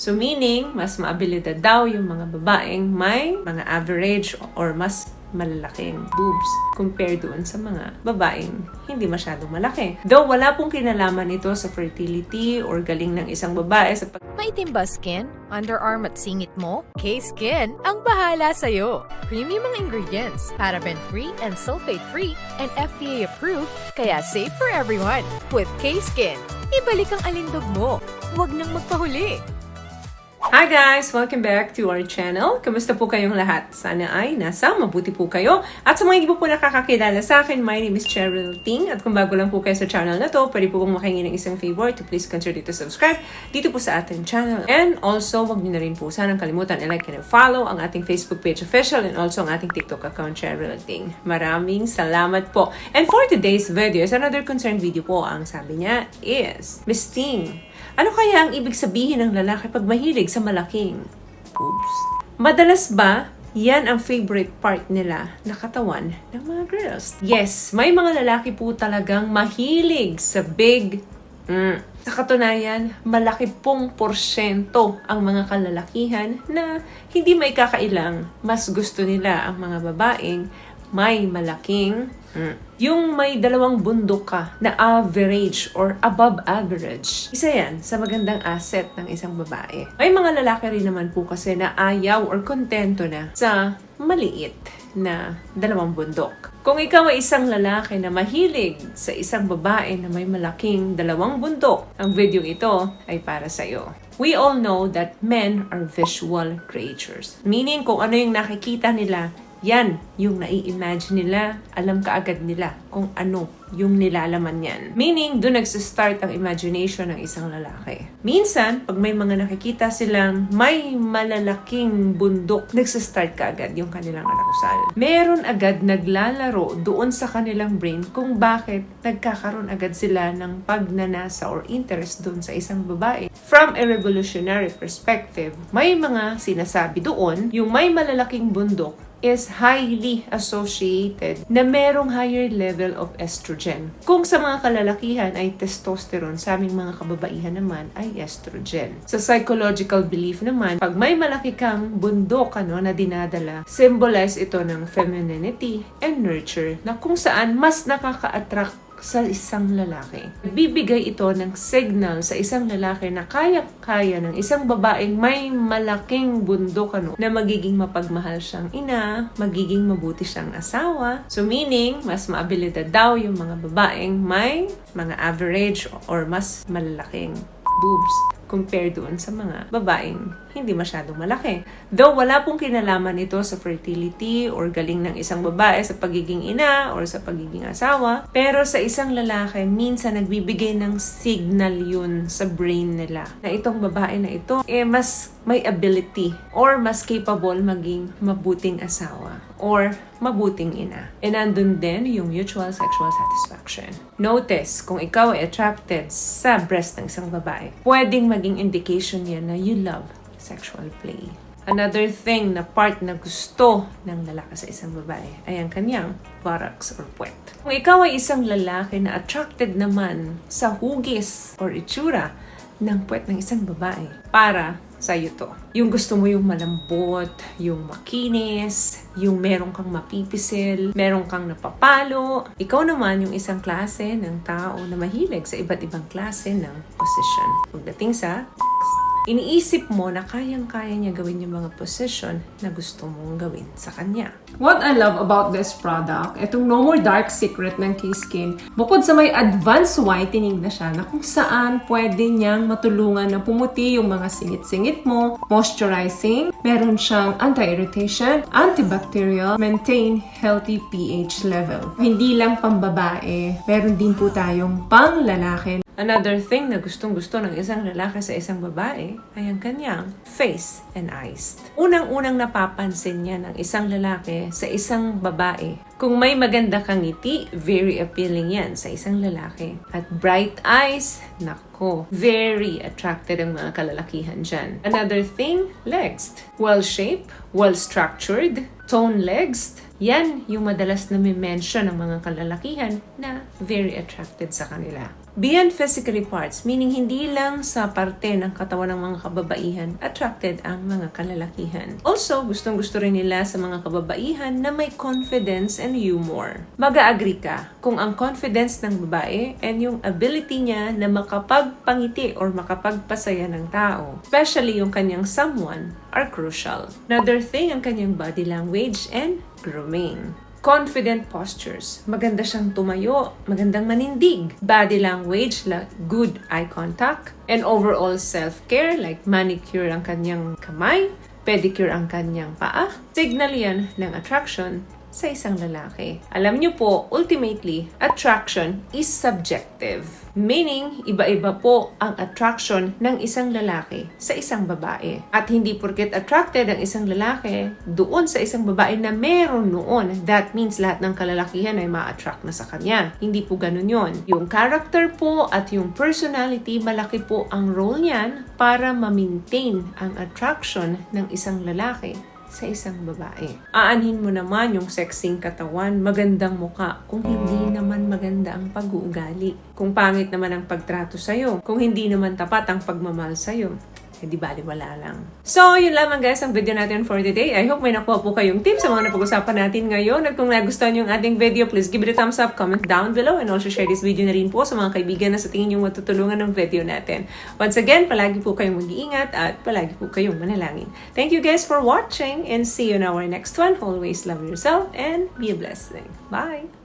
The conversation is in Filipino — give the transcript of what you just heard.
So meaning, mas maabilidad daw yung mga babaeng may mga average or mas malalaking boobs compared doon sa mga babaeng hindi masyadong malaki. Though wala pong kinalaman ito sa fertility or galing ng isang babae sa Maitim ba skin? Underarm at singit mo? K-Skin ang bahala sa'yo. Premium ang ingredients, paraben-free and sulfate-free, and FDA-approved, kaya safe for everyone. With K-Skin, ibalik ang alindog mo. Huwag nang magpahuli. Hi guys! Welcome back to our channel. Kamusta po kayong lahat? Sana ay nasa mabuti po kayo. At sa mga hindi po nakakakilala sa akin, my name is Cheryl Ting. At kung bago lang po kayo sa channel na to, pwede po pong makahingi ng isang favor to please consider to subscribe dito po sa ating channel. And also, wag niyo na rin po sanang kalimutan i-like and follow ang ating Facebook page official and also ang ating TikTok account, Cheryl Ting. Maraming salamat po. And for today's video is another concerned video po. Ang sabi niya is, Miss Ting, ano kaya ang ibig sabihin ng lalaki pag mahilig sa malaking boobs? Madalas ba yan ang favorite part nila na katawan ng mga girls? Yes, may mga lalaki po talagang mahilig sa big Sa katunayan, malaki pong porsyento ang mga kalalakihan na hindi may kakailang. Mas gusto nila ang mga babaeng may malaking yung may dalawang bundok ka na average or above average. Isa yan sa magandang asset ng isang babae. May mga lalaki rin naman po kasi na ayaw or kontento na sa maliit na dalawang bundok. Kung ikaw ay isang lalaki na mahilig sa isang babae na may malaking dalawang bundok, ang video ito ay para sa iyo. We all know that men are visual creatures. Meaning kung ano yung nakikita nila, yan yung nai-imagine nila, alam kaagad nila kung ano yung nilalaman yan. Meaning, doon nagsistart ang imagination ng isang lalaki. Minsan, pag may mga nakikita silang may malalaking bundok, nagsistart kaagad yung kanilang arousal. Meron agad naglalaro doon sa kanilang brain kung bakit nagkakaroon agad sila ng pagnanasa or interest doon sa isang babae. From a revolutionary perspective, may mga sinasabi doon, yung may malalaking bundok is highly associated na merong higher level of estrogen. Kung sa mga kalalakihan ay testosterone, sa aming mga kababaihan naman ay estrogen. Sa psychological belief naman, pag may malaki kang bundok na dinadala, symbolize ito ng femininity and nurture na kung saan mas nakaka-attract sa isang lalaki. Bibigay ito ng signal sa isang lalaki na kaya-kaya ng isang babaeng may malaking bundok na magiging mapagmahal siyang ina, magiging mabuti siyang asawa. So meaning, mas maabilidad daw yung mga babaeng may mga average or mas malalaking boobs compared doon sa mga babaeng hindi masyadong malaki. Though wala pong kinalaman ito sa fertility or galing ng isang babae sa pagiging ina or sa pagiging asawa, pero sa isang lalaki, minsan nagbibigay ng signal yun sa brain nila na itong babae na ito mas may ability or mas capable maging mabuting asawa or mabuting ina. And nandun din yung mutual sexual satisfaction. Notice, kung ikaw ay attracted sa breast ng isang babae, pwedeng maging indication yan na you love sexual play. Another thing na part na gusto ng lalaki sa isang babae ay ang kanyang buttocks or puwet. Kung ikaw ay isang lalaki na attracted naman sa hugis or itsura ng puwet ng isang babae, para sa'yo to. Yung gusto mo yung malambot, yung makinis, yung meron kang mapipisil, meron kang napapalo. Ikaw naman yung isang klase ng tao na mahilig sa iba't ibang klase ng position. Pagdating sa iniisip mo na kayang-kaya niya gawin yung mga position na gusto mong gawin sa kanya. What I love about this product, itong No More Dark Secret ng K-Skin, bukod sa may advanced whitening na siya na kung saan pwede niyang matulungan na pumuti yung mga singit-singit mo, moisturizing, meron siyang anti-irritation, antibacterial, maintain healthy pH level. Hindi lang pambabae, meron din po tayong pang-lalaki. Another thing na gustong-gusto ng isang lalaki sa isang babae ay ang kanyang face and eyes. Unang-unang napapansin niya ng isang lalaki sa isang babae. Kung may maganda kang ngiti, very appealing yan sa isang lalaki. At bright eyes, nako, very attracted ang mga kalalakihan dyan. Another thing, legs. Well-shaped, well-structured, toned legs. Yan yung madalas na may mention ng mga kalalakihan na very attracted sa kanila. Beyond physically parts, meaning hindi lang sa parte ng katawan ng mga kababaihan attracted ang mga kalalakihan. Also, gustong-gusto rin nila sa mga kababaihan na may confidence and humor. Mag-agree ka kung ang confidence ng babae and yung ability niya na makapagpangiti or makapagpasaya ng tao, especially yung kanyang someone, are crucial. Another thing, ang kanyang body language and grooming. Confident postures. Maganda siyang tumayo, magandang manindig. Body language, like good eye contact. And overall self-care, like manicure ang kanyang kamay, pedicure ang kanyang paa. Signal yan ng attraction sa isang lalaki. Alam niyo po, ultimately, attraction is subjective. Meaning, iba-iba po ang attraction ng isang lalaki sa isang babae. At hindi porket attracted ang isang lalaki doon sa isang babae na meron noon, that means lahat ng kalalakihan ay ma-attract na sa kanya. Hindi po ganun yon. Yung character po at yung personality, malaki po ang role niyan para ma-maintain ang attraction ng isang lalaki sa isang babae. Aanhin mo naman yung sexing katawan, magandang muka, kung hindi naman maganda ang pag-uugali. Kung pangit naman ang pagtrato sa'yo, kung hindi naman tapat ang pagmamahal sa'yo, hindi baliwala lang. So, yun lamang guys ang video natin for today. I hope may nakuha po kayong tips sa mga napag-usapan natin ngayon. At kung nagustuhan yung ating video, please give it a thumbs up, comment down below, and also share this video na rin po sa mga kaibigan na sa tingin yung matutulungan ng video natin. Once again, palagi po kayong mag-iingat at palagi po kayong manalangin. Thank you guys for watching and see you in our next one. Always love yourself and be a blessing. Bye!